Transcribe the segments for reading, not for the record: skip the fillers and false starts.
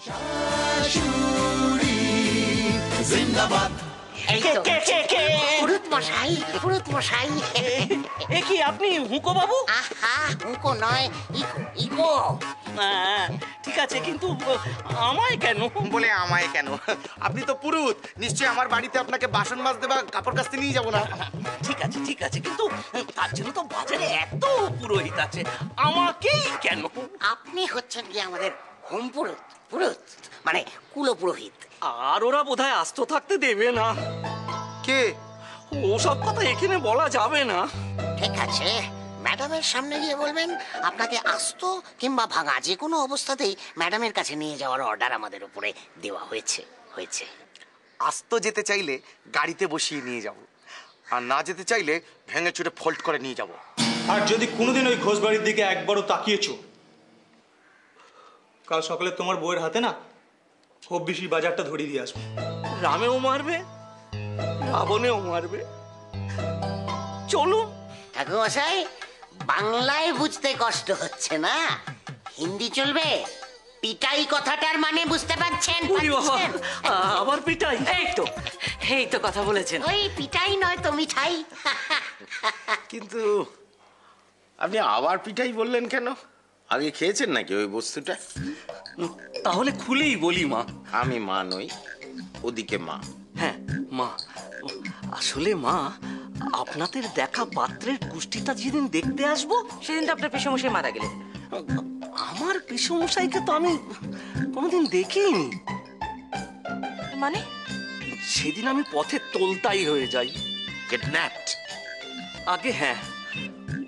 শাশুড়ি জিন্দাবাদ। কি আপনি হুঁকো বাবু? হুঁকো নয়, ইকো। ঠিক আছে, কিন্তু আমায় কেন? বলে আমায় কেন? আপনি তো পুরুত, নিশ্চয়ই আমার বাড়িতে আপনাকে বাসন মাজতে বা কাপড় কাচতে নিয়ে যাবো না। ঠিক আছে, কিন্তু তার জন্য তো বাজারে এত পুরোহিত আছে, আমাকেই কেন? আপনি হচ্ছেন কি আমাদের হোম পুরুত, পুরুত মানে কুলপুরোহিত। আর ওরা বোধহয় আস্ত থাকতে দেবে না। কে? ওসব কথা এখানে বলা যাবে না। ঠিক আছে, ম্যাডামের সামনে গিয়ে বলবেন আপনাকে আস্ত কিংবা ভাঙা যে কোনো অবস্থাতেই ম্যাডামের কাছে নিয়ে যাওয়ার অর্ডার আমাদের উপরে দেওয়া হয়েছে। আস্ত যেতে চাইলে গাড়িতে বসিয়ে নিয়ে যাব, আর না যেতে চাইলে ভেঙে চুরে ফল্ট করে নিয়ে যাব। আর যদি কোনোদিন ওই ঘোষবাড়ির দিকে একবারও তাকিয়েছো, কাল সকালে তোমার বউয়ের হাতে না হব্বিসি বাজারটা ধরিয়ে দিয়ে আসবে। রামেও মারবে, রাবণেও মারবে। চলুন। ঠাকুরমশাই, বাংলায় বুঝতে কষ্ট হচ্ছে না, হিন্দি চলবে? পিটাই কথাটার মানে বুঝতে পারছেন? আবার পিটাই? এই তো কথা বলেছেন। ওই পিটাই নয় তো মিঠাই। কিন্তু আপনি আবার পিঠাই বললেন কেন? আগে খেয়েছেন নাকি ওই বস্তুটা? তাহলে খুলেই বলি মা। আমি মা নই, ওদিকে মা। হ্যাঁ মা, আসলে মা আপনাদের দেখা পাত্রের কুষ্টিটা যেদিন দেখতে আসবো সেদিন তো আপনার পিসমশাই মারা গেলেন। আমার পিসমশাইকে তো আমি কোনোদিন দেখিনি। মানে? সেদিন আমি পথে তোলতাই হয়ে যাই, কিডন্যাপড। আগে হ্যাঁ,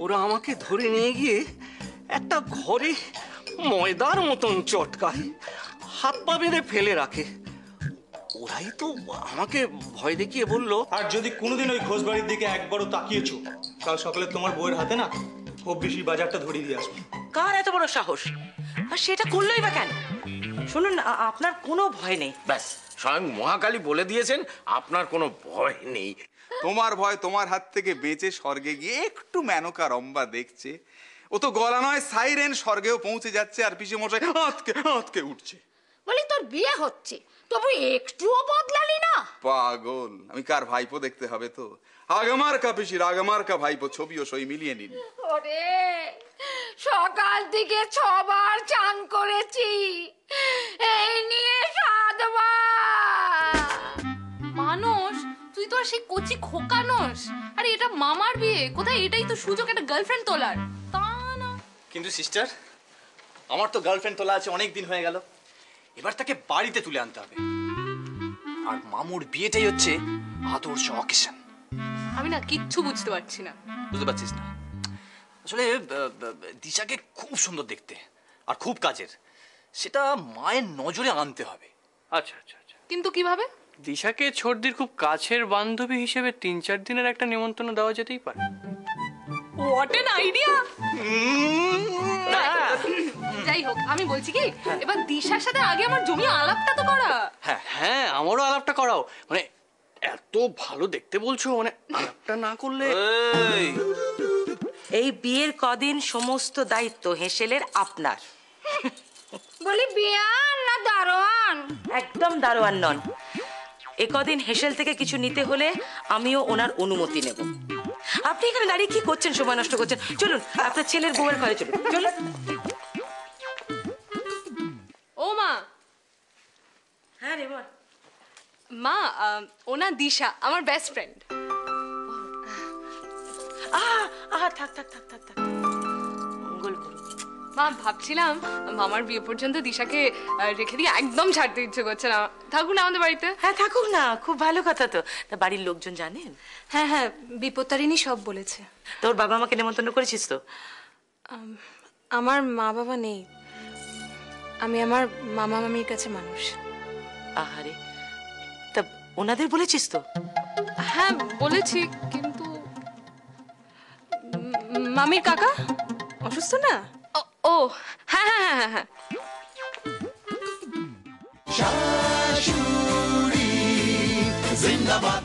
ওরা আমাকে ধরে নিয়ে গিয়ে একটা ঘরে ময়দার মতন চটকায়, হাত পা বেঁধে ফেলে রাখে। ওরাই তো আমাকে ভয় দেখিয়ে বললো, আর যদি কোনোদিন ওই ঘোষবাড়ির দিকে একবারও তাকিয়েছো, কাল সকালে তোমার বউয়ের হাতে না হব্বিসি বাজারটা ধরিয়ে দিয়ে আসবে। কার এত বড় সাহস? আর সেটা করলোই বা কেন? শুনুন, আপনার কোনো ভয় নেই। ব্যাস, স্বয়ং মহাকালী বলে দিয়েছেন আপনার কোনো ভয় নেই। তোমার ভয় তোমার হাত থেকে বেঁচে স্বর্গে গিয়ে একটু মেনকা রম্বা দেখছে। ও তো গলা নয় সাইরেন স্বর্গেও পৌঁছে যাচ্ছে, আর পিছে মশাই আঁতকে উঠছে। বলি তোর বিয়ে হচ্ছে, তবু একটুও বদলালি না। পাগল, আমি কার ভাইপো দেখতে হবে তো। আগামার্কা পিসির আগামার্কা ভাইপো, ছবি ও সই মিলিয়ে নিন। ওরে, সকাল থেকে 6 বার চান করেছি, এই নিয়ে 7 বার। মানুষ, তুই তো আর সেই কচি খোকানোস। আরে এটা মামার বিয়ে, কোথায় এটাই তো সুযোগ একটা গার্লফ্রেন্ড তোলার। তা না। কিন্তু সিস্টার, আমার তো গার্লফ্রেন্ড তোলা আছে অনেক দিন হয়ে গেল। এবার তাকে বাড়িতে তুলে আনতে হবে। আর মামুর বিয়েটাই হচ্ছে আদর্শ অকেশন। আমি না কিচ্ছু বুঝতে পারছি না। বুঝতে পারছিস না? আসলে দিশাকে খুব সুন্দর দেখতে আর খুব কাজের, সেটা মায়ের নজরে আনতে হবে। আচ্ছা আচ্ছা আচ্ছা, কিন্তু কিভাবে? দিশাকে ছোটদির খুব কাছের বান্ধবী হিসেবে 3-4 দিনের একটা নিমন্ত্রণ দেওয়া যেতেই পারে। What an idea! যাই হোক, আমি বলছি কি, এবার দিশার সাথে আগে আমার জমিয়ে আলাপটা তো করা। হ্যাঁ হ্যাঁ, আমারও আলাপটা করাও। মানে এত ভালো দেখতে বলছো, মানে আলাপটা না করলে। এই বিয়ের কদিন সমস্ত দায়িত্ব হেসেলের আপনার। বলি বিয়ান না দারোয়ান? একদম দারোয়ান নন। এ কদিন হেসেল থেকে কিছু নিতে হলে আমিও ওনার অনুমতি নেব। আপনি এখানে দাঁড়িয়ে কি করছেন? সময় নষ্ট করছেন। চলুন, আপনার ছেলের বউয়ের ঘরে চলুন। চলুন। ও মা। হ্যাঁ রে বল। মা, ওনা দিশা আমার বেস্ট ফ্রেন্ড। থাক থাক থাক থাক থাক, মঙ্গল করুন। মা, ভাবছিলাম মামার বিয়ে পর্যন্ত দিশাকে রেখে দিয়ে একদম ছাড়তে ইচ্ছে করছে না। থাকুন আমাদের বাড়িতে। হ্যাঁ থাকুক না, খুব ভালো কথা তো। তা বাড়ির লোকজন জানেন? হ্যাঁ হ্যাঁ, বিপত্তারিণী সব বলেছে। তোর বাবা আমাকে নেমন্তন্ন করেছিস তো? আমার মা বাবা নেই, আমি আমার মামা মামির কাছে মানুষ। আহারে, তা ওনাদের বলেছিস তো? হ্যাঁ বলেছি, কিন্তু মামির কাকা অসুস্থ না। ও হ্যাঁ হ্যাঁ হ্যাঁ হ্যাঁ। শাশুড়ি জিন্দাবাদ।